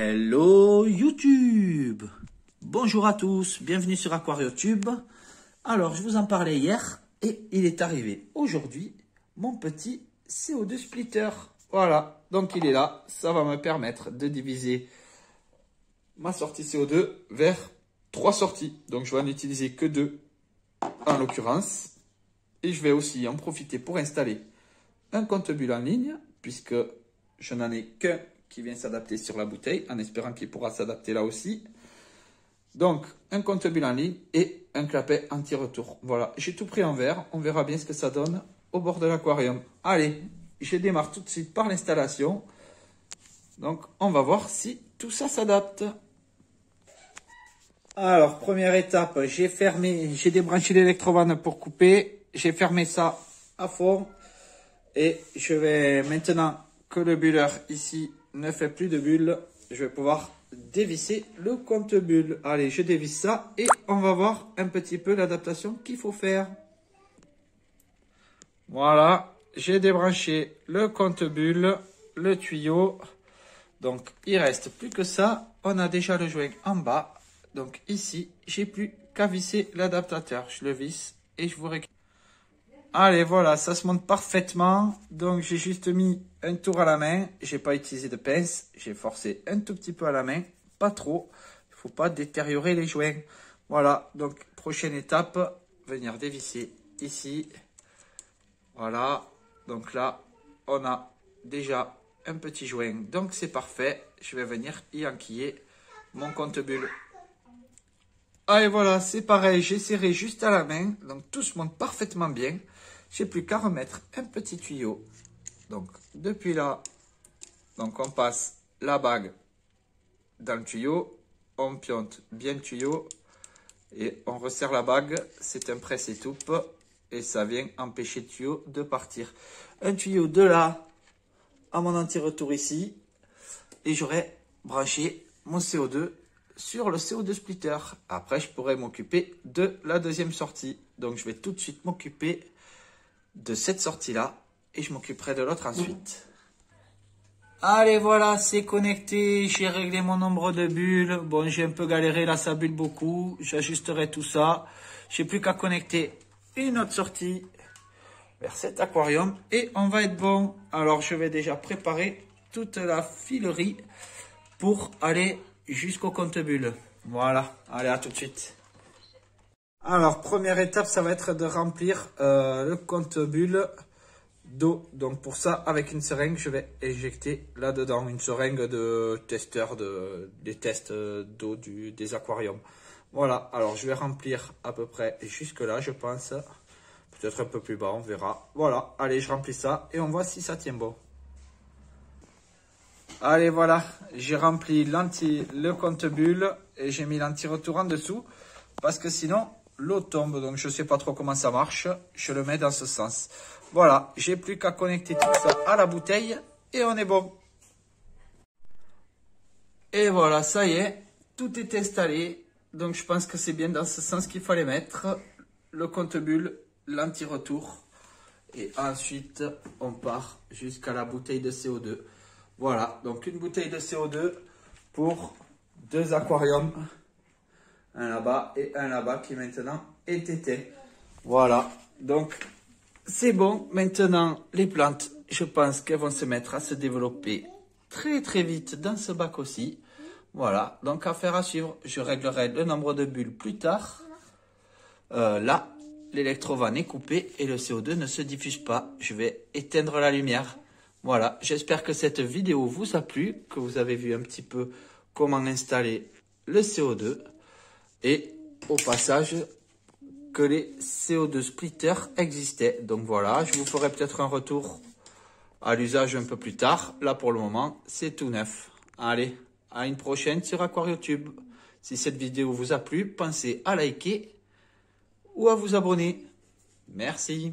Hello YouTube. Bonjour à tous, bienvenue sur AquarioTube. Alors, je vous en parlais hier et il est arrivé aujourd'hui mon petit CO2 splitter. Voilà, donc il est là. Ça va me permettre de diviser ma sortie CO2 vers 3 sorties. Donc, je vais en utiliser que 2 en l'occurrence. Et je vais aussi en profiter pour installer un compte-bulle en ligne puisque je n'en ai qu'un qui vient s'adapter sur la bouteille, en espérant qu'il pourra s'adapter là aussi. Donc, un compte-bulle en ligne et un clapet anti-retour. Voilà, j'ai tout pris en verre. On verra bien ce que ça donne au bord de l'aquarium. Allez, je démarre tout de suite par l'installation. Donc, on va voir si tout ça s'adapte. Alors, première étape, j'ai débranché l'électrovanne pour couper. J'ai fermé ça à fond. Et je vais maintenant que le bulleur ici ne fait plus de bulles, je vais pouvoir dévisser le compte-bulle. Allez, je dévisse ça et on va voir un petit peu l'adaptation qu'il faut faire. Voilà, j'ai débranché le compte-bulle, le tuyau. Donc, il reste plus que ça. On a déjà le joint en bas. Donc ici, j'ai plus qu'à visser l'adaptateur. Je le visse et je vous récupère. Allez, voilà, ça se monte parfaitement. Donc, j'ai juste mis un tour à la main. J'ai pas utilisé de pince. J'ai forcé un tout petit peu à la main. Pas trop. Il faut pas détériorer les joints. Voilà. Donc, prochaine étape. Venir dévisser ici. Voilà. Donc là, on a déjà un petit joint. Donc, c'est parfait. Je vais venir y enquiller mon compte-bulle. Ah, et voilà, c'est pareil. J'ai serré juste à la main. Donc, tout se monte parfaitement bien. J'ai plus qu'à remettre un petit tuyau. Donc, depuis là, donc on passe la bague dans le tuyau. On pionte bien le tuyau. Et on resserre la bague. C'est un presse-étoupe. Et ça vient empêcher le tuyau de partir. Un tuyau de là à mon anti-retour ici. Et j'aurai branché mon CO2 sur le CO2 splitter. Après, je pourrais m'occuper de la deuxième sortie. Donc, je vais tout de suite m'occuper de cette sortie-là et je m'occuperai de l'autre ensuite. Allez, voilà, c'est connecté. J'ai réglé mon nombre de bulles. Bon, j'ai un peu galéré, là, ça bulle beaucoup. J'ajusterai tout ça. J'ai plus qu'à connecter une autre sortie vers cet aquarium et on va être bon. Alors, je vais déjà préparer toute la filerie pour aller jusqu'au compte-bulle. Voilà, allez, à tout de suite. Alors, première étape, ça va être de remplir le compte-bulle d'eau. Donc, pour ça, avec une seringue, je vais éjecter là-dedans. Une seringue de testeur des tests d'eau des aquariums. Voilà, alors je vais remplir à peu près jusque là, je pense. Peut-être un peu plus bas, on verra. Voilà, allez, je remplis ça et on voit si ça tient bon. Allez, voilà, j'ai rempli le compte-bulle et j'ai mis l'anti-retour en dessous parce que sinon l'eau tombe. Donc, je ne sais pas trop comment ça marche. Je le mets dans ce sens. Voilà, j'ai plus qu'à connecter tout ça à la bouteille et on est bon. Et voilà, ça y est, tout est installé. Donc, je pense que c'est bien dans ce sens qu'il fallait mettre le compte-bulle, l'anti-retour. Et ensuite, on part jusqu'à la bouteille de CO2. Voilà, donc une bouteille de CO2 pour 2 aquariums. Un là-bas et un là-bas qui maintenant est éteint. Voilà, donc c'est bon. Maintenant, les plantes, je pense qu'elles vont se mettre à se développer très très vite dans ce bac aussi. Voilà, donc affaire à suivre. Je réglerai le nombre de bulles plus tard. Là, l'électrovanne est coupé et le CO2 ne se diffuse pas. Je vais éteindre la lumière. Voilà, j'espère que cette vidéo vous a plu, que vous avez vu un petit peu comment installer le CO2 et au passage que les CO2 splitters existaient. Donc voilà, je vous ferai peut-être un retour à l'usage un peu plus tard. Là pour le moment, c'est tout neuf. Allez, à une prochaine sur AquarioTube. Si cette vidéo vous a plu, pensez à liker ou à vous abonner. Merci.